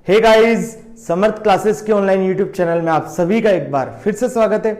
Hey guys, समर्थ classes के online YouTube channel में आप सभी का एक बार फिर से स्वागत है।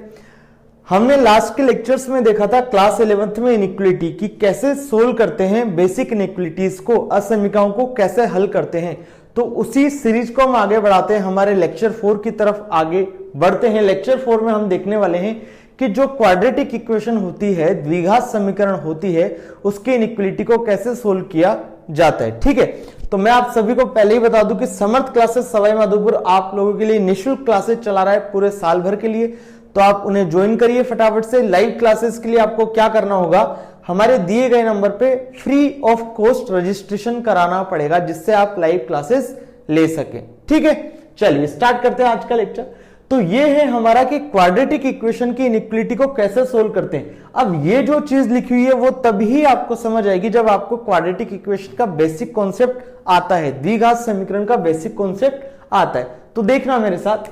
हमने लास्ट के लेक्चर्स में देखा था क्लास 11th में इनइक्वलिटी की कैसे सोल्व करते हैं, बेसिक इनइक्वलिटीज को, असमीकाओं को कैसे हल करते हैं। तो उसी सीरीज को हम आगे बढ़ाते हैं, हमारे लेक्चर 4 की तरफ आगे बढ़ते हैं। लेक्चर 4 में हम देखने वाले हैं कि जो क्वाड्रेटिक इक्वेशन होती है, द्विघात समीकरण होती है, उसके इनइक्वलिटी को कैसे सोल्व किया जाता है। ठीक है, तो मैं आप सभी को पहले ही बता दूं कि समर्थ क्लासेस सवाई माधोपुर आप लोगों के लिए निःशुल्क क्लासेस चला रहा है पूरे साल भर के लिए, तो आप उन्हें ज्वाइन करिए फटाफट से। लाइव क्लासेस के लिए आपको क्या करना होगा, हमारे दिए गए नंबर पे फ्री ऑफ कॉस्ट रजिस्ट्रेशन कराना पड़ेगा, जिससे आप लाइव क्लासेस ले सकें। ठीक है, चलिए स्टार्ट करते हैं आज का लेक्चर। तो ये है हमारा कि क्वाड्रेटिक इक्वेशन की इनइक्वलिटी को कैसे सोल्व करते हैं। अब ये जो चीज लिखी हुई है वो तभी आपको समझ आएगी जब आपको क्वाड्रेटिक इक्वेशन का बेसिक कॉन्सेप्ट आता है, द्विघात समीकरण का बेसिक कॉन्सेप्ट आता है। तो देखना मेरे साथ,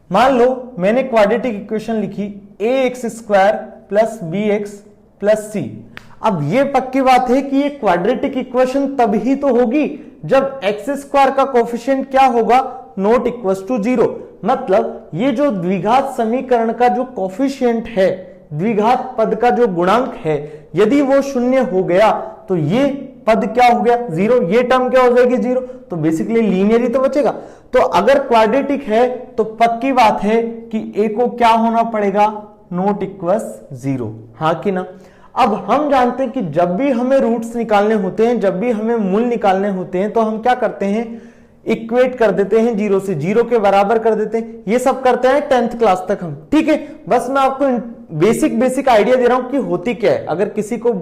मान लो मैंने क्वाड्रेटिक इक्वेशन लिखी ax² + bx + c। अब ये पक्की बात है कि ये क्वाड्रेटिक इक्वेशन तभी तो होगी जब x² का कोफिशिएंट क्या होगा, नॉट इक्वल टू 0। मतलब ये जो द्विघात समीकरण का जो कोफिशिएंट है, द्विघात पद का जो गुणांक है, यदि वो 0 हो गया तो ये पद क्या हो गया, 0। ये टर्म क्या हो जाएगी, 0। तो बेसिकली लीनियर ही तो बचेगा। तो अगर क्वाड्रेटिक है तो पक्की बात है कि a को क्या होना पड़ेगा, नॉट इक्वल 0। हाँ कि ना। अब हम जानते हैं कि जब भी हमें रूट्स निकालने होते हैं, जब भी हमें मूल निकालने होते हैं, तो हम क्या करते हैं, इक्वेट कर देते हैं 0 से, 0 के बराबर कर देते हैं। ये सब करते हैं 10th क्लास तक हम। ठीक है, बस मैं आपको बेसिक आइडिया दे रहा हूं कि होती क्या है। अगर किसी को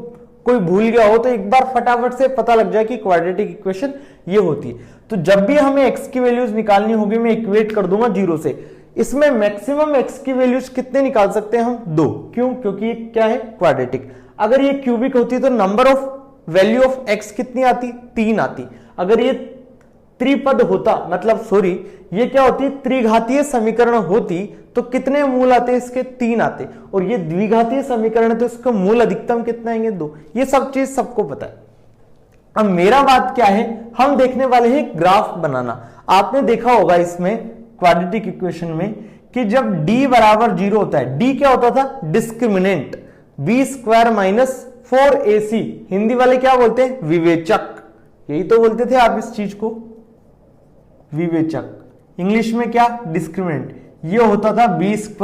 कोई भूल गया हो तो एक बार फटाफट से पता लग जाए कि क्वाड्रेटिक इक्वेशन ये होती है। तो जब भी हमें x की वैल्यूज निकालनी होगी, मैं इक्वेट कर दूंगा 0 से। इसमें मैक्सिमम x की वैल्यूज कितने निकाल सकते हैं हम, 2। क्यों? क्योंकि ये क्या है, क्वाड्रेटिक। अगर ये क्यूबिक होती तो number of value of x कितनी आती, 3 आती। अगर ये त्रिपद होता, मतलब सॉरी, ये क्या होती, त्रिघातीय समीकरण होती, तो कितने मूल आते, इसके 3 आते। और ये द्विघातीय समीकरण है तो इसका मूल अधिकतम कितना आएंगे, 2। ये सब चीज सबको पता है। अब मेरा बात क्या है, हम देखने वाले हैं ग्राफ बनाना। आपने देखा होगा इसमें क्वाड्रेटिक इक्वेशन में कि जब d बराबर 0 होता है, d क्या होता था, डिस्क्रिमिनेंट, b² - 4ac। हिंदी वाले क्या बोलते हैं, विवेचक। यही तो बोलते थे आप इस चीज को, विवेचक। इंग्लिश में क्या, डिस्क्रिमिनेंट। ये होता था b² -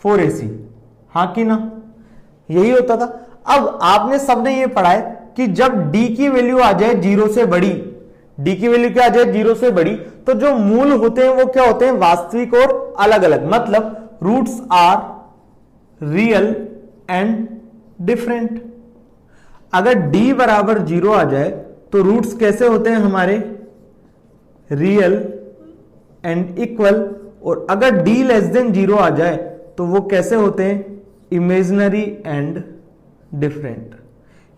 4ac। हाँ कि ना, यही होता था। अब आपने सबने ये पढ़ा है कि जब d की वैल्यू आ जाए 0 से बड़ी, d की वैल्यू क्या आ जाए, 0 से बड़ी, तो जो मूल होते हैं वो क्या होते हैं, वास्तविक और अलग अलग। मतलब roots are real and different. अगर d बराबर 0 आ जाए तो रूट्स कैसे होते हैं हमारे, रियल एंड इक्वल। और अगर d < 0 आ जाए तो वो कैसे होते हैं, इमेजिनरी एंड डिफरेंट।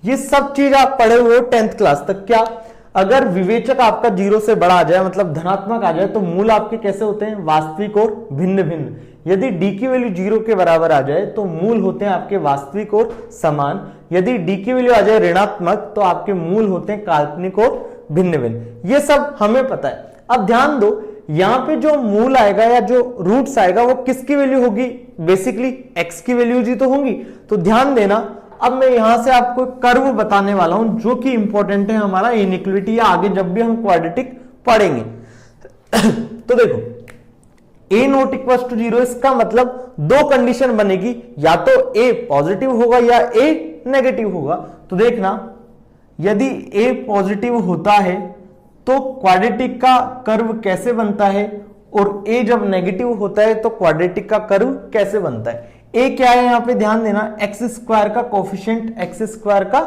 ये सब चीज आप पढ़े हुए हो 10th क्लास तक। क्या, अगर विवेचक आपका 0 से बड़ा आ जाए, मतलब धनात्मक आ जाए, तो मूल आपके कैसे होते हैं, वास्तविक और भिन्न भिन्न। यदि d की वैल्यू 0 के बराबर आ जाए तो मूल होते हैं आपके वास्तविक और समान। यदि d की वैल्यू आ जाए ऋणात्मक तो आपके मूल होते हैं काल्पनिक और भिन्न भिन्न। ये सब हमें पता है। अब ध्यान दो, यहां पे जो मूल आएगा या जो रूट्स आएगा वो किसकी वैल्यू होगी, बेसिकली x की वैल्यू जी तो होंगी। तो ध्यान देना, अब मैं यहां से आपको कर्व बताने वाला हूं जो कि इंपॉर्टेंट है हमारा इनइक्वलिटी, या आगे जब भी हम क्वाड्रेटिक पढ़ेंगे। तो देखो, a नॉट इक्वल टू 0, इसका मतलब 2 कंडीशन बनेगी, या तो a पॉजिटिव होगा या a नेगेटिव होगा। तो देखना, यदि a पॉजिटिव होता है तो क्वाड्रेटिक का कर्व कैसे बनता है, और a जब नेगेटिव होता है तो क्वाड्रेटिक का कर्व कैसे बनता है। a क्या है, यहां पे ध्यान देना, x² का कोफिशिएंट, x² का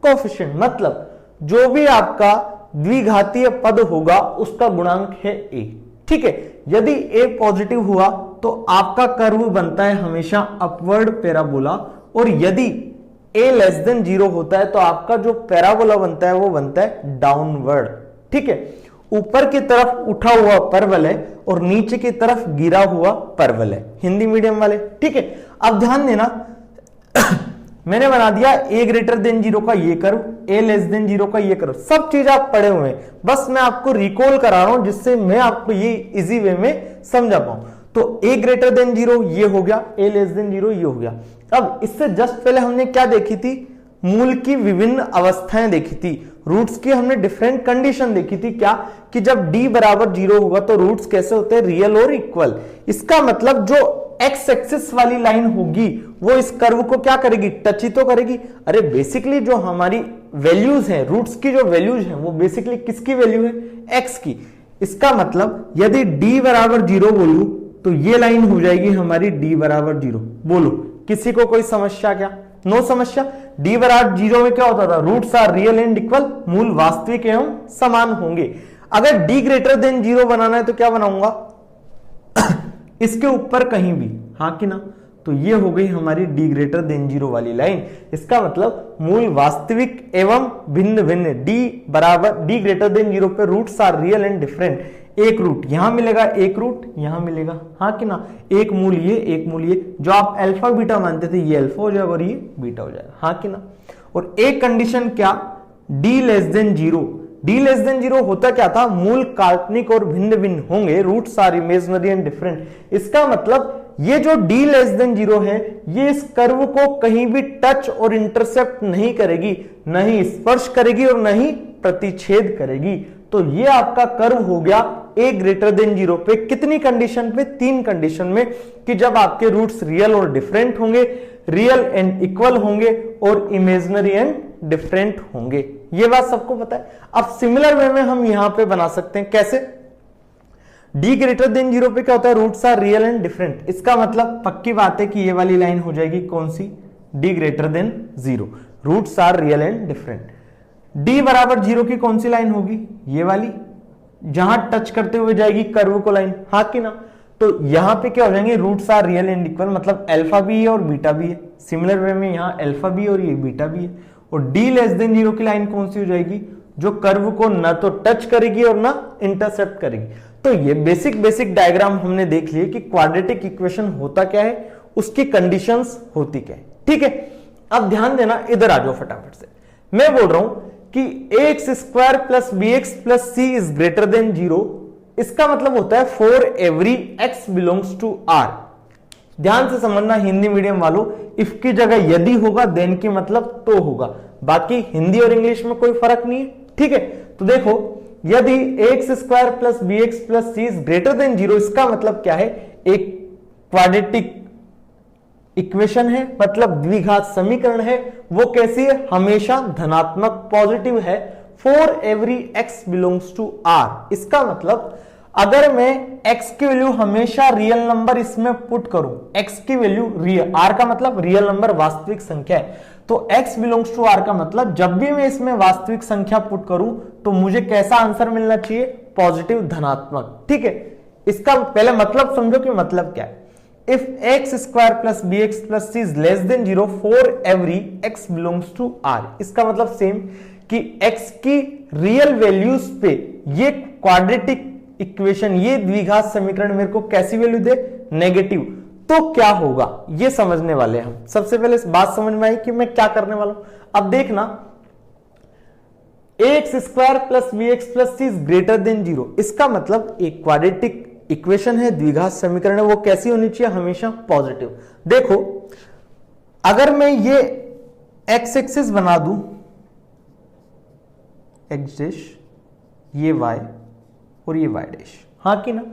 कोफिशिएंट, मतलब जो भी आपका द्विघातीय पद होगा उसका गुणांक है a। ठीक है, यदि a पॉजिटिव हुआ तो आपका कर्व बनता है हमेशा अपवर्ड पैराबोला, और यदि a < 0 होता है तो आपका जो पैराबोला बनता है वो बनता है डाउनवर्ड। ठीक है, ऊपर की तरफ उठा हुआ परवल है और नीचे की तरफ गिरा हुआ परवल है, हिंदी मीडियम वाले। ठीक है, अब ध्यान देना, मैंने बना दिया a ग्रेटर देन 0 का ये कर्व, a लेस देन 0 का ये कर्व, सब चीज आप पढ़े हुए हैं, बस मैं आपको रिकॉल करा रहा हूं जिससे मैं आपको ये इजी वे में समझा पाऊं। तो a ग्रेटर देन 0 ये हो गया, a लेस देन 0 ये हो गया। अब इससे जस्ट पहले हमने क्या देखी थी, मूल की विभिन्न अवस्थाएं देखी थी, रूट्स की हमने डिफरेंट कंडीशन देखी थी, क्या कि जब d बराबर 0 होगा तो रूट्स कैसे होते हैं, रियल और इक्वल। इसका मतलब जो एक्स एक्सिस वाली लाइन होगी वो इस कर्व को क्या करेगी, टच ही तो करेगी। अरे बेसिकली जो हमारी वैल्यूज हैं, रूट्स की जो वैल्यूज हैं वो बेसिकली किसकी वैल्यू है, एक्स की। इसका मतलब यदि d बराबर 0 बोलूं तो ये लाइन हो जाएगी हमारी d बराबर 0। बोलो किसी को कोई समस्या क्या, नो समस्या। d बराबर 0 में क्या होता था, roots are real and equal, मूल वास्तविक एवं समान होंगे। अगर d ग्रेटर देन 0 बनाना है तो क्या बनाऊंगा इसके ऊपर कहीं भी, हाँ कि ना। तो ये हो गई हमारी d ग्रेटर देन 0 वाली लाइन। इसका मतलब मूल वास्तविक एवं भिन्न भिन्न, d बराबर d ग्रेटर देन 0 पे roots are real and different. एक रूट यहां मिलेगा, एक रूट यहां मिलेगा, हाँ कि ना। एक मूल ये, एक मूल ये, जो आप अल्फा बीटा मानते थे ये अल्फा हो जाएगा और ये बीटा हो जाएगा, हाँ कि ना। और एक कंडीशन क्या, d less than 0। d less than 0 होता क्या था, मूल काल्पनिक और भिन्न भिन्न होंगे, roots are imaginary and different. इसका मतलब ये जो d लेस देन 0 है ये इस कर्व को कहीं भी टच और इंटरसेप्ट नहीं करेगी, नहीं स्पर्श करेगी और नहीं प्रतिच्छेद करेगी। तो ये आपका कर्व हो गया a ग्रेटर देन 0 पे, कितनी कंडीशन पे, 3 कंडीशन में, कि जब आपके रूट्स रियल और डिफरेंट होंगे, रियल एंड इक्वल होंगे और इमेजिनरी एंड डिफरेंट होंगे। ये बात सबको पता है। अब सिमिलर वे में हम यहां पे बना सकते हैं, कैसे, d ग्रेटर देन 0 पे क्या होता है, roots are real and different. इसका मतलब पक्की बात है कि ये वाली लाइन हो जाएगी कौन सी, d greater than 0, roots are real and different. d बराबर 0 की कौन सी लाइन होगी, ये वाली, जहां टच करते हुए जाएगी कर्व को लाइन, हाँ कि ना। तो यहां पे क्या हो जाएंगे, roots are real and equal, मतलब अल्फा भी है और बीटा भी है। सिमिलर वे में यहां अल्फा भी और ये बीटा भी है। और d लेस देन 0 की लाइन कौन सी हो जाएगी, जो कर्व को ना तो टच करेगी और ना इंटरसेप्ट करेगी। तो ये बेसिक डायग्राम हमने देख लिए कि क्वाड्रेटिक इक्वेशन होता क्या है, उसकी कंडीशंस होती क्या है, ठीक है। अब ध्यान देना, इधर आ जाओ फटाफट से। मैं बोल रहा हूं कि ax square plus bx plus c is greater than 0। इसका मतलब होता है for every x belongs to r। ध्यान से समझना हिंदी मीडियम वालों, इफ की जगह यदि होगा, देन की मतलब तो होगा, बाकी हिंदी और इंग्लिश में कोई फर्क नहीं है, ठीक है। तो देखो, यदि ax square plus bx plus c is greater than 0, इसका मतलब क्या है, एक क्वाड्रेटिक इक्वेशन है, मतलब द्विघात समीकरण है। वो कैसी है, हमेशा धनात्मक पॉजिटिव है, for every x belongs to r। इसका मतलब अगर मैं x की वैल्यू हमेशा रियल नंबर इसमें पुट करूं, x की वैल्यू रियल, r का मतलब रियल नंबर वास्तविक संख्या है, तो x बिलोंग्स टू r का मतलब जब भी मैं इसमें वास्तविक संख्या पुट करूं तो मुझे कैसा आंसर मिलना चाहिए, पॉजिटिव, धनात्मक, ठीक है। इसका पहले मतलब समझो कि मतलब क्या है। If x square plus bx plus c is less than 0 for every x belongs to r, इसका मतलब सेम कि x की रियल वैल्यूज पे ये क्वाड्रेटिक इक्वेशन, ये द्विघात समीकरण मेरे को कैसी वैल्यू दे, नेगेटिव, तो क्या होगा ये समझने वाले हम। सबसे पहले इस बात समझ में आई कि मैं क्या करने वाला हूं। अब देखना, ax square plus bx plus c is greater than 0, इसका मतलब एक क्वाड्रेटिक इक्वेशन है, द्विघात समीकरण है, वो कैसी होनी चाहिए, हमेशा पॉजिटिव। देखो, अगर मैं ये एक्स एक्सिस बना दूं, एक्स डैश, ये वाई और ये वाई डैश, हाँ कि ना।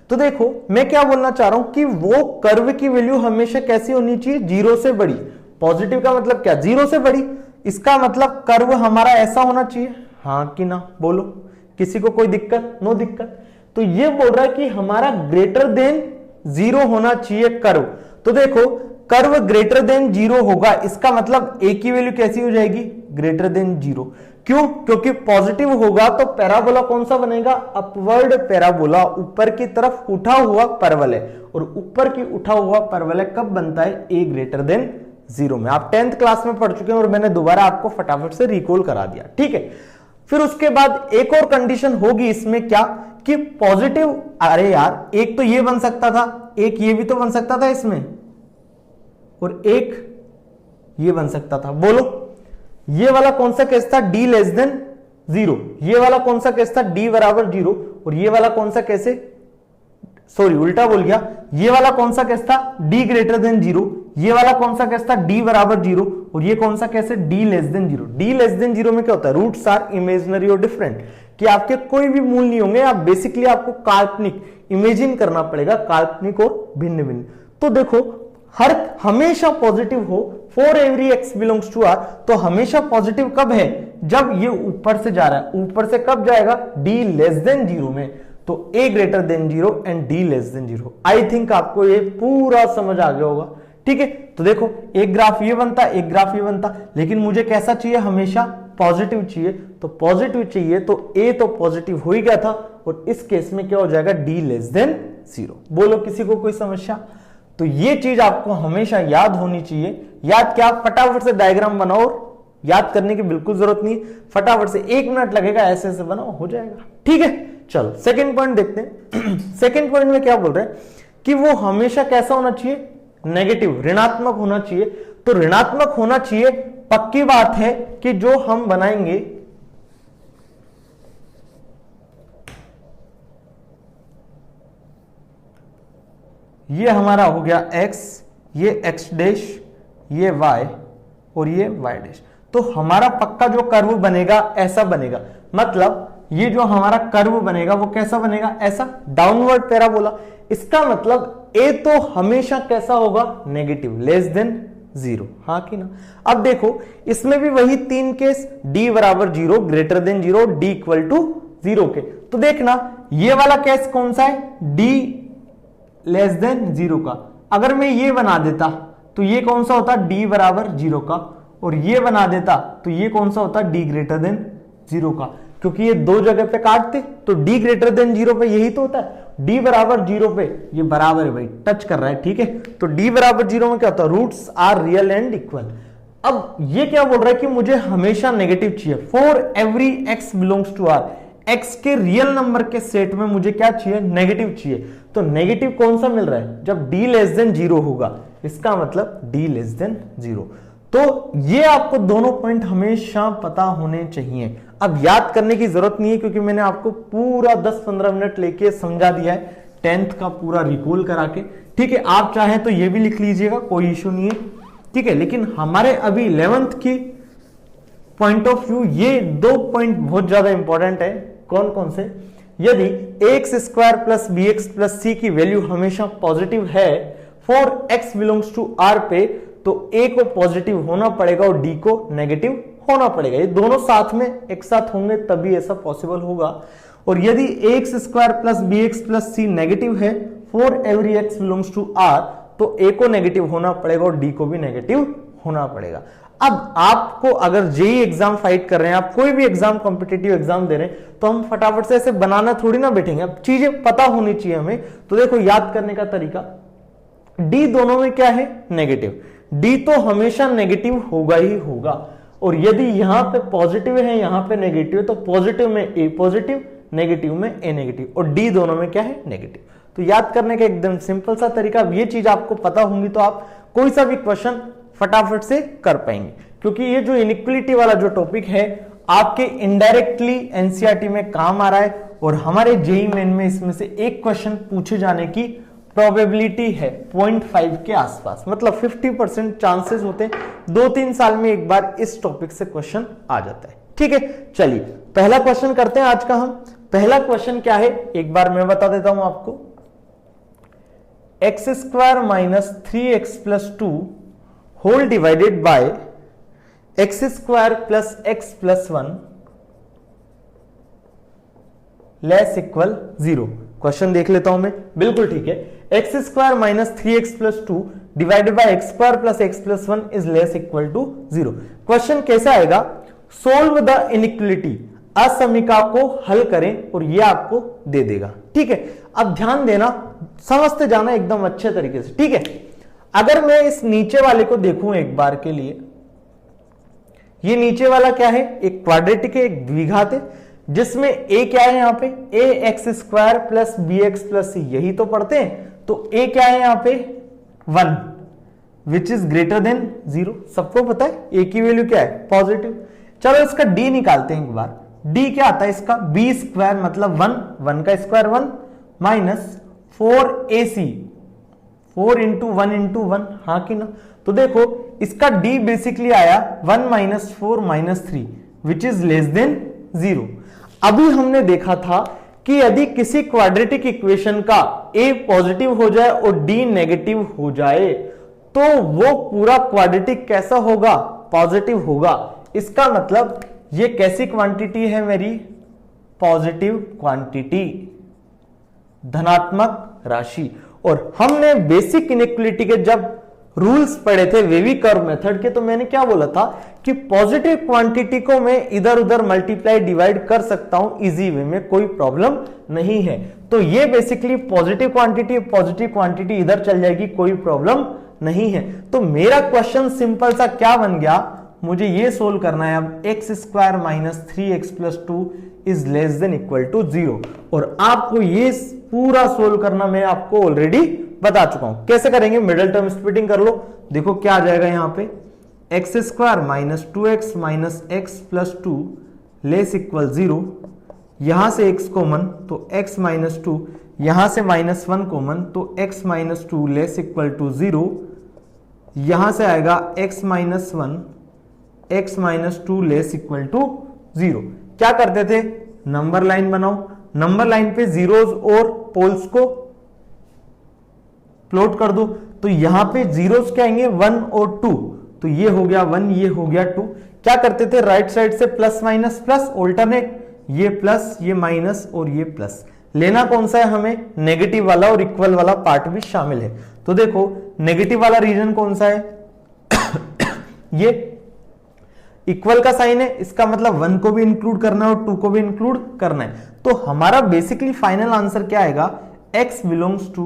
तो देखो मैं क्या बोलना चाह रहा हूं कि वो कर्व की वैल्यू हमेशा कैसी होनी चाहिए, 0 से बड़ी। पॉजिटिव का मतलब क्या, 0 से बड़ी। इसका मतलब कर्व हमारा ऐसा होना चाहिए, हाँ कि ना, बोलो किसी को कोई दिक्कत, नो दिक्कत। तो ये बोल रहा है कि हमारा ग्रेटर देन 0 होना चाहिए कर्व। तो देखो, कर्व ग्रेटर देन 0 होगा, इसका मतलब a की वैल्यू कैसी हो जाएगी, ग्रेटर देन 0। क्यों, क्योंकि पॉजिटिव होगा तो पैराबोला कौन सा बनेगा, अपवर्ड पैराबोला, ऊपर की तरफ उठा हुआ परवल है, और ऊपर की उठा हुआ परवल है कब बनता है, a ग्रेटर देन 0 में। आप 10th क्लास में पढ़ चुके हैं और मैंने दोबारा आपको फटाफट से रिकॉल करा दिया, ठीक है। फिर उसके बाद एक और कंडीशन होगी इसमें, क्या कि पॉजिटिव, अरे यार एक तो ये बन सकता था, एक ये भी तो बन सकता था इसमें, और एक ये बन सकता था। बोलो ये वाला कौन सा केस था, d लेस देन 0, ये वाला कौन सा केस था, d बराबर 0, और ये वाला कौन सा केस है, सॉरी उल्टा बोल गया, ये वाला कौन सा केस था, d ग्रेटर देन 0, ये वाला कौन सा केस था, d बराबर 0, और ये कौन सा केस है, d less than 0। d less than 0 में क्या होता है, रूट्स आर इमेजिनरी और डिफरेंट, कि आपके कोई भी मूल नहीं होंगे, आप बेसिकली आपको काल्पनिक इमेजिन करना पड़ेगा, काल्पनिक और भिन्न भिन्न। तो देखो हर हमेशा पॉजिटिव हो, for every x belongs to r, तो हमेशा पॉजिटिव कब है, जब ये ऊपर से जा रहा है, ऊपर से कब जाएगा, d लेस देन 0 में, तो a greater than 0 and d less than 0। I think आपको ये पूरा समझ आ गया होगा, ठीक है। तो देखो एक ग्राफ ये बनता, एक ग्राफ ये बनता, लेकिन मुझे कैसा चाहिए, हमेशा पॉजिटिव चाहिए, तो पॉजिटिव चाहिए तो a तो पॉजिटिव हो ही गया था, और इस केस में क्या हो जाएगा, d लेस देन 0। बोलो किसी को कोई समस्या, तो ये चीज आपको हमेशा याद होनी चाहिए। याद क्या, फटाफट से डायग्राम बनाओ, और याद करने की बिल्कुल जरूरत नहीं, फटाफट से 1 मिनट लगेगा, ऐसे ऐसे बनाओ, हो जाएगा, ठीक है। चलो सेकंड पॉइंट देखते हैं। सेकंड पॉइंट में क्या बोल रहे हैं कि वो हमेशा कैसा होना चाहिए, नेगेटिव, ऋणात्मक होना चाहिए। तो ऋणात्मक होना चाहिए, पक्की बात है कि जो हम बनाएंगे ये हमारा हो गया x, ये x डैश, ये y और ये y डैश, तो हमारा पक्का जो कर्व बनेगा ऐसा बनेगा, मतलब ये जो हमारा कर्व बनेगा वो कैसा बनेगा, ऐसा डाउनवर्ड पैराबोला। इसका मतलब a तो हमेशा कैसा होगा, नेगेटिव, लेस देन 0, हाँ कि ना। अब देखो इसमें भी वही 3 केस, d बराबर 0, greater than 0, d equal to 0 के। तो देखना ये वाला केस कौन सा है, d लेस देन 0 का। अगर मैं ये बना देता तो ये कौन सा होता, d बराबर 0 का, और ये बना देता तो ये कौन सा होता, d ग्रेटर देन 0 का, क्योंकि ये दो जगह पे काटते तो d ग्रेटर देन 0 पे यही तो होता है, d बराबर 0 पे ये बराबर है भाई, टच कर रहा है, ठीक है। तो d बराबर 0 में क्या होता है, roots are real and equal. अब ये क्या बोल रहा है कि मुझे हमेशा नेगेटिव चाहिए, for every x belongs to r, x के रियल नंबर के सेट में मुझे क्या चाहिए, नेगेटिव चाहिए। तो नेगेटिव कौन सा मिल रहा है, जब d लेस देन 0 होगा, इसका मतलब d लेस देन 0। तो ये आपको दोनों पॉइंट हमेशा पता होने चाहिए। अब याद करने की जरूरत नहीं है, क्योंकि मैंने आपको पूरा 10-15 मिनट लेके समझा दिया है, 10th का पूरा रिकॉल करा के, ठीक है। आप चाहें तो ये भी लिख लीजिएगा, कोई इश्यू नहीं है, ठीक है। लेकिन हमारे अभी 11th की पॉइंट ऑफ व्यू ये 2 पॉइंट बहुत ज्यादा इंपॉर्टेंट है। कौन कौन से, यदि ax square plus bx plus c की वैल्यू हमेशा पॉजिटिव है for x belongs to r पे, तो a को पॉजिटिव होना पड़ेगा और d को नेगेटिव होना पड़ेगा। ये दोनों साथ में एक साथ होंगे तभी ऐसा पॉसिबल होगा। और यदि ax square plus bx plus c negative है for every x belongs to r, तो a को नेगेटिव होना पड़ेगा और d को भी नेगेटिव होना पड़ेगा। अब आपको अगर जेई एग्जाम फाइट कर रहे हैं, आप कोई भी एग्जाम कॉम्पिटिटिव एग्जाम दे रहे हैं, तो हम फटाफट से ऐसे बनाना थोड़ी ना बैठेंगे, अब चीजें पता होनी चाहिए हमें। तो देखो याद करने का तरीका, डी दोनों में क्या है, नेगेटिव, डी तो हमेशा नेगेटिव होगा ही होगा। और यदि यहां पे पॉजिटिव है, यहां पे नेगेटिव है, तो पॉजिटिव में ए पॉजिटिव, नेगेटिव में ए नेगेटिव, और डी दोनों में क्या है, नेगेटिव। तो याद करने का एकदम सिंपल सा तरीका, ये चीज आपको पता होंगी तो आप कोई सा भी क्वेश्चन फटाफट से कर पाएंगे। क्योंकि ये जो इनइक्वलिटी वाला जो टॉपिक है आपके इनडायरेक्टली एनसीईआरटी में काम आ रहा है, और हमारे जेईई मेन में इसमें से एक क्वेश्चन पूछे जाने की प्रोबेबिलिटी है 0.5 के आसपास, मतलब 50% चांसेस होते हैं 2-3 साल में एक बार इस टॉपिक से क्वेश्चन आ जाता है। ठीक है, चलिए पहला क्वेश्चन करते हैं आज का हम। पहला क्वेश्चन क्या है एक बार मैं बता देता हूं आपको, X square minus 3x plus 2 whole divided by X square plus X plus 1 less equal 0। Question देख लेता हूं मैं, बिल्कुल ठीक है। X square minus 3x plus 2 divided by X square plus X plus 1 is less equal to 0। Question कैसा आएगा, solve the inequality, असमीका को हल करें, और ये आपको दे देगा। ठीक है, अब ध्यान देना, समझते जाना एकदम अच्छे तरीके से। ठीक है, अगर मैं इस नीचे वाले को देखूं एक बार के लिए, ये नीचे वाला क्या है, एक क्वाड्रेटिक है, एक द्विघात है, जिसमें a क्या है यहां पे, a x square plus b x plus c, यही तो पढ़ते हैं। तो a क्या है यहां पे 1, विच इज ग्रेटर देन 0। सबको पता है ए की वैल्यू क्या है, पॉजिटिव। चलो इसका डी निकालते हैं एक बार। डी क्या आता है इसका, बी स्क्वायर मतलब 1, 1 का square 1 minus 4ac, 4 into 1 into 1, हाँ कि ना। तो देखो इसका डी बेसिकली आया 1 minus 4 minus 3 which is less then 0। अभी हमने देखा था कि यदि किसी क्वाड्रेटिक इक्वेशन का a पॉजिटिव हो जाए और d नेगेटिव हो जाए तो वो पूरा क्वाड्रेटिक कैसा होगा, पॉजिटिव होगा। इसका मतलब ये कैसी क्वांटिटी है मेरी, पॉजिटिव क्वांटिटी, धनात्मक राशि। और हमने बेसिक इनइक्वालिटी के जब रूल्स पढ़े थे वेवी कर्व मेथड के, तो मैंने क्या बोला था कि पॉजिटिव क्वांटिटी को मैं इधर उधर मल्टीप्लाई डिवाइड कर सकता हूं इजी वे में, कोई प्रॉब्लम नहीं है। तो ये बेसिकली पॉजिटिव क्वांटिटी इधर चल जाएगी, कोई प्रॉब्लम नहीं है। तो मेरा क्वेश्चन सिंपल सा क्या बन गया, मुझे ये सोल्व करना है अब X square minus 3x plus 2 is less than equal to 0। और आपको ये पूरा सोल्व करना मैं आपको ऑलरेडी बता चुका हूं। कैसे करेंगे, मिडिल टर्म स्प्लिटिंग कर लो। देखो क्या आ जाएगा यहां पे, X square minus 2x minus X plus 2 less equal 0। यहां से x कॉमन तो x माइनस 2, यहां से माइनस 1 कॉमन तो x minus 2 less equal to 0। यहां से आएगा x minus 1, x minus 2 less equal to 0। क्या करते थे, नंबर लाइन बनाओ, नंबर लाइन पे जीरोस और पोल्स को प्लॉट कर दो। तो यहां पे जीरोस क्या आएंगे, 1 और 2, तो ये हो गया 1, ये हो गया 2। क्या करते थे, राइट साइड से प्लस माइनस प्लस ऑल्टरनेट, ये प्लस ये माइनस और ये प्लस। लेना कौन सा है हमें, नेगेटिव वाला, और इक्वल वाला पार्ट भी शामिल है। तो देखो नेगेटिव वाला रीजन कौन सा है ये इक्वल का साइन है, इसका मतलब 1 को भी इंक्लूड करना है और 2 को भी इंक्लूड करना है। तो हमारा बेसिकली फाइनल आंसर क्या आएगा, x बिलोंग्स टू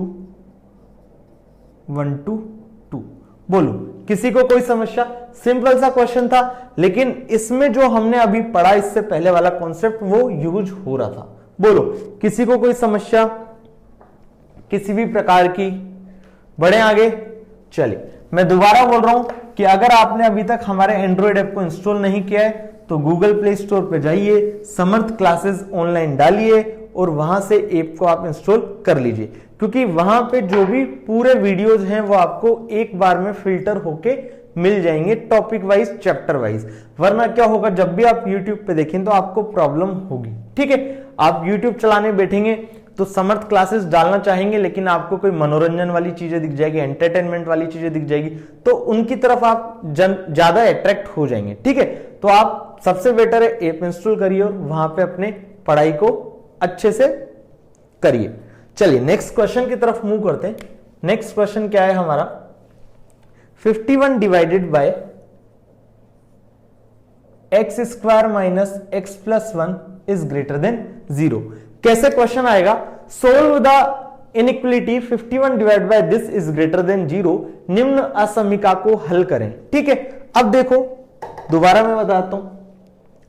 1 to 2। बोलो किसी को कोई समस्या, सिंपल सा क्वेश्चन था, लेकिन इसमें जो हमने अभी पढ़ा इससे पहले वाला कॉन्सेप्ट वो यूज हो रहा था। बोलो किसी को कोई समस्या किसी भी प्रकार की, बढ़े आगे। चलिए मैं दोबारा बोल रहा हूं कि अगर आपने अभी तक हमारे एंड्रॉइड ऐप को इंस्टॉल नहीं किया है तो गूगल प्ले स्टोर पे जाइए, समर्थ क्लासेस ऑनलाइन डालिए और वहां से ऐप को आप इंस्टॉल कर लीजिए, क्योंकि वहां पे जो भी पूरे वीडियोज हैं वो आपको एक बार में फिल्टर होके मिल जाएंगे, टॉपिक वाइज, चैप्टर वाइज। वरना क्या होगा, जब भी आप YouTube पे देखें तो आपको प्रॉब्लम होगी। ठीक है, आप YouTube चलाने बैठेंगे तो समर्थ क्लासेस डालना चाहेंगे, लेकिन आपको कोई मनोरंजन वाली चीजें दिख जाएगी, एंटरटेनमेंट वाली चीजें दिख जाएगी, तो उनकी तरफ आप ज्यादा अट्रैक्ट हो जाएंगे। ठीक है, तो आप सबसे बेटर है ऐप इंस्टॉल करिए और वहां पे अपने पढ़ाई को अच्छे से करिए। चलिए नेक्स्ट क्वेश्चन की तरफ मूव करते हैं। नेक्स्ट क्वेश्चन क्या है हमारा, 51 divided by X square minus X plus 1 is greater than 0। कैसे क्वेश्चन आएगा, solve the inequality 51 divide by this is greater than 0, निम्न असमीका को हल करें। ठीक है, अब देखो दोबारा मैं बताता हूं,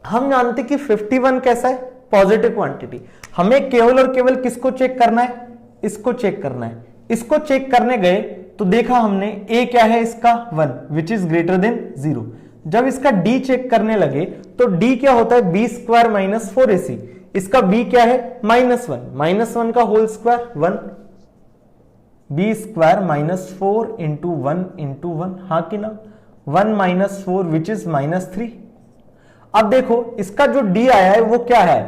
हम जानते कि 51 कैसा है, पॉजिटिव क्वांटिटी। हमें केवल और केवल किसको चेक करना है, इसको चेक करना है। इसको चेक करने गए तो देखा हमने a क्या है इसका 1 विच इज ग्रेटर देन 0। जब इसका d चेक करने लगे तो d क्या होता है, b स्क्वायर माइनस 4ac। इसका b क्या है, -1 का होल स्क्वायर 1, b स्क्वायर माइनस 4 इंटू 1 इंटू 1, हाँ कि ना, 1 माइनस 4 विच इज -3। अब देखो इसका जो d आया है वो क्या है,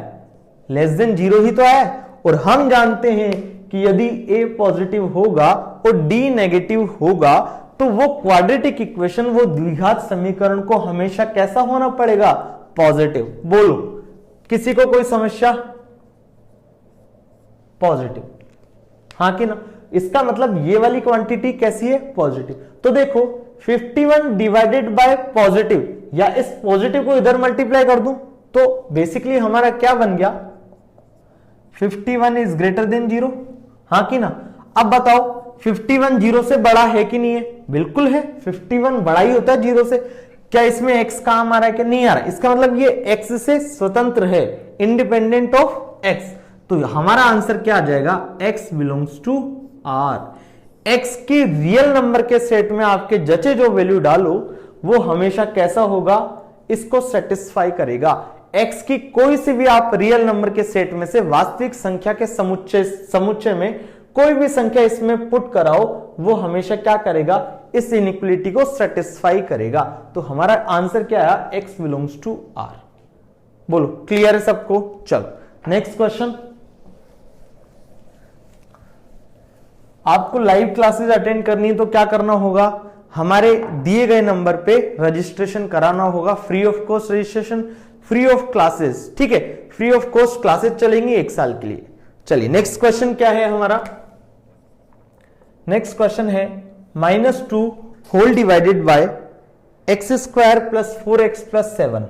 लेस देन 0 ही तो आया है। और हम जानते हैं कि यदि a पॉजिटिव होगा और d नेगेटिव होगा तो वो क्वाड्रेटिक इक्वेशन, वो द्विघात समीकरण को हमेशा कैसा होना पड़ेगा, पॉजिटिव। बोलो किसी को कोई समस्या, पॉजिटिव, हाँ कि ना। इसका मतलब ये वाली क्वांटिटी कैसी है, पॉजिटिव। तो देखो 51 डिवाइडेड बाय पॉजिटिव, या इस पॉजिटिव को इधर मल्टीप्लाई कर दूं तो बेसिकली हमारा क्या बन गया, 51 इज ग्रेटर देन 0, हाँ कि ना। अब बताओ 51 0 से बड़ा है कि नहीं है, बिल्कुल है, 51 बड़ा ही होता है 0 से। क्या इसमें x काम आ रहा है कि नहीं आ रहा है, इसका मतलब ये x से स्वतंत्र है, इंडिपेंडेंट ऑफ x। तो हमारा आंसर क्या आ जाएगा, x belongs to r। x की रियल नंबर के सेट में आपके जचे जो वैल्यू डालो वो हमेशा कैसा होगा, इसको सेटिस्फाई करेगा। x की कोई सी भी आप रियल नंबर के सेट में से वास्तविक संख्या के समुच्चय में कोई भी संख्या इसमें पुट कराओ वो हमेशा क्या करेगा, इस इनइक्वलिटी को सेटिस्फाई करेगा। तो हमारा आंसर क्या आया, x बिलोंग्स टू r। बोलो क्लियर है सबको। चलो नेक्स्ट क्वेश्चन। आपको लाइव क्लासेस अटेंड करनी है तो क्या करना होगा, हमारे दिए गए नंबर पे रजिस्ट्रेशन कराना होगा, free of cost registration, free of classes. ठीक है, फ्री ऑफ कॉस्ट क्लासेस चलेंगी 1 साल के लिए। चलिए नेक्स्ट क्वेश्चन क्या है हमारा, नेक्स्ट क्वेश्चन है -2 whole divided by x² plus 4x plus 7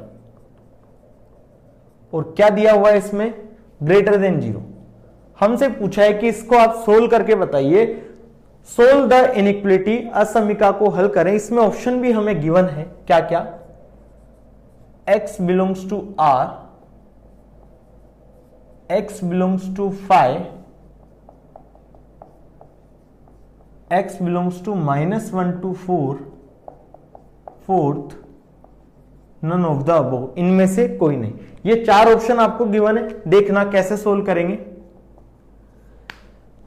और क्या दिया हुआ है इसमें, ग्रेटर देन 0। हमसे पूछा है कि इसको आप सोल्व करके बताइए, सोल्व द इनइक्वलिटी, असमीका को हल करें। इसमें ऑप्शन भी हमें गिवन है, क्या क्या, x belongs to r, x belongs to 5, x belongs to -1 to 4, fourth none of the above, इनमें से कोई नहीं। ये 4 ऑप्शन आपको गिवन है, देखना कैसे सोल्व करेंगे।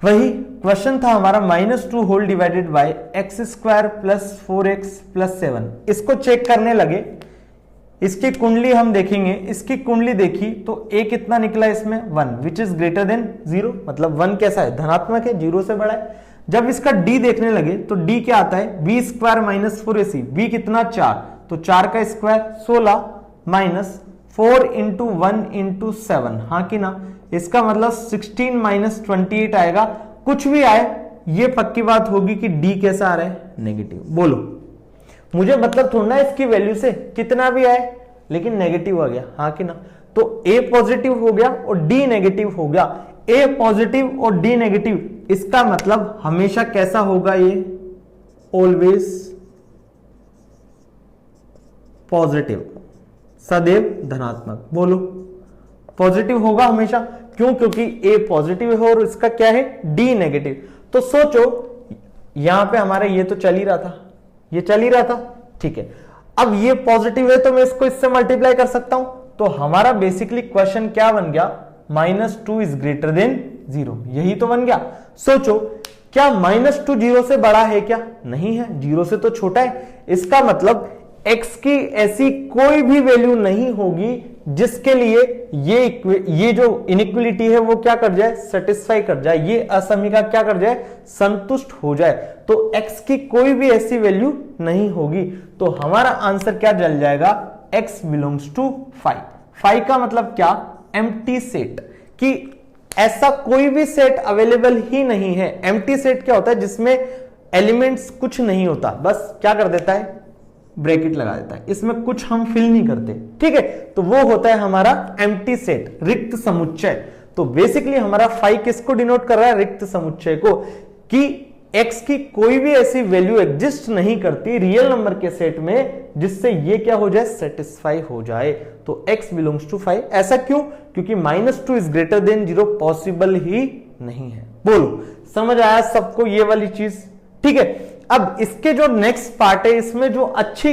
वही क्वेश्चन था हमारा -2 whole divided by x² plus 4x plus 7। इसको चेक करने लगे, इसकी कुंडली हम देखेंगे, इसकी कुंडली देखी तो a कितना निकला इसमें 1 विच इज ग्रेटर देन 0, मतलब 1 कैसा है, धनात्मक है, 0 से बड़ा है। जब इसका d देखने लगे तो d क्या आता है, b² माइनस 4ac, b कितना 4, तो 4 का स्क्वायर 16 माइनस 4 इंटू 1 इंटू 7, हाँ कि ना, इसका मतलब 16 माइनस 28 आएगा। कुछ भी आए ये पक्की बात होगी कि d कैसा आ रहा है, नेगेटिव। बोलो, मुझे मतलब थोड़ा ना इसकी वैल्यू से कितना भी आए लेकिन नेगेटिव आ गया, हाँ कि ना। तो a पॉजिटिव हो गया और d नेगेटिव हो गया, a पॉजिटिव और d नेगेटिव, इसका मतलब हमेशा कैसा होगा, ये ऑलवेज पॉजिटिव, सदैव धनात्मक। बोलो पॉजिटिव होगा हमेशा, क्यों, क्योंकि a पॉजिटिव है और इसका क्या है, d नेगेटिव। तो सोचो यहां पे हमारा ये तो चल ही रहा था, ये चल ही रहा था, ठीक है। अब ये पॉजिटिव है तो मैं इसको इससे मल्टीप्लाई कर सकता हूं। तो हमारा बेसिकली क्वेश्चन क्या बन गया, -2 इज ग्रेटर देन 0, यही तो बन गया। सोचो क्या -2 0 से बड़ा है क्या, नहीं है, 0 से तो छोटा है। इसका मतलब x की ऐसी कोई भी वैल्यू नहीं होगी जिसके लिए ये जो इनइक्वलिटी है वो क्या कर जाए, सेटिस्फाई कर जाए, ये असमीका क्या कर जाए, संतुष्ट हो जाए। तो x की कोई भी ऐसी वैल्यू नहीं होगी। तो हमारा आंसर क्या जल जाएगा, x बिलोंग्स टू 5। 5 का मतलब क्या, एम्प्टी सेट, कि ऐसा कोई भी सेट अवेलेबल ही नहीं है। एम्प्टी सेट क्या होता है, जिसमें एलिमेंट्स कुछ नहीं होता, बस क्या कर देता है, ब्रैकेट लगा देता है, इसमें कुछ हम फिल नहीं करते, ठीक है। तो वो होता है हमारा एम्प्टी सेट, रिक्त समुच्चय। तो बेसिकली हमारा 5 किसको डिनोट कर रहा है, रिक्त समुच्चय को, कि x की कोई भी ऐसी वैल्यू एग्जिस्ट नहीं करती रियल नंबर के सेट में जिससे ये क्या हो जाए, सेटिस्फाई हो जाए। तो x बिलोंग्स टू 5। ऐसा क्यों, क्योंकि -2 इज ग्रेटर देन 0 पॉसिबल ही नहीं है। बोलो समझ आया सबको ये वाली चीज, ठीक है। अब इसके जो नेक्स्ट पार्ट है, इसमें जो अच्छी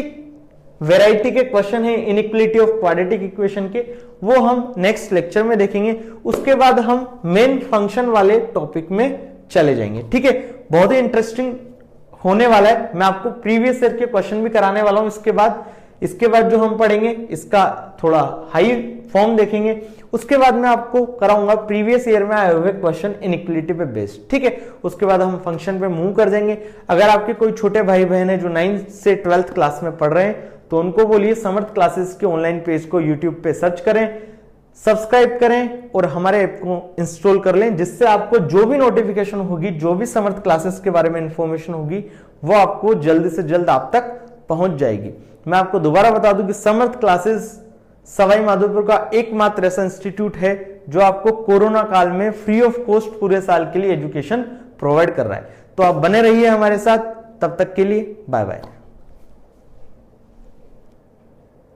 वैरायटी के क्वेश्चन है इनइक्वलिटी ऑफ क्वाड्रेटिक इक्वेशन के, वो हम नेक्स्ट लेक्चर में देखेंगे। उसके बाद हम मेन फंक्शन वाले टॉपिक में चले जाएंगे, ठीक है। बहुत ही इंटरेस्टिंग होने वाला है, मैं आपको प्रीवियस ईयर के क्वेश्चन भी कराने वाला हूं। इसके बाद जो हम पढ़ेंगे इसका थोड़ा हाई फॉर्म देखेंगे। उसके बाद मैं आपको कराऊंगा प्रीवियस ईयर में आए हुए क्वेश्चन इनइक्वलिटी पे बेस्ड, ठीक है। उसके बाद हम फंक्शन पे मूव कर जाएंगे। अगर आपके कोई छोटे भाई बहन है जो 9th से 12th क्लास में पढ़ रहे हैं तो उनको बोलिए समर्थ क्लासेस के ऑनलाइन पेज को यूट्यूब पे सर्च करें, सब्सक्राइब करें और हमारे ऐप को इंस्टॉल कर लें, जिससे आपको जो भी नोटिफिकेशन होगी, जो भी समर्थ क्लासेस के बारे में इंफॉर्मेशन होगी, वो आपको जल्द से जल्द आप तक पहुंच जाएगी। मैं आपको दोबारा बता दूं कि समर्थ क्लासेस सवाई माधोपुर का एकमात्र ऐसा इंस्टीट्यूट है जो आपको कोरोना काल में फ्री ऑफ कॉस्ट पूरे साल के लिए एजुकेशन प्रोवाइड कर रहा है। तो आप बने रहिए हमारे साथ, तब तक के लिए बाय बाय।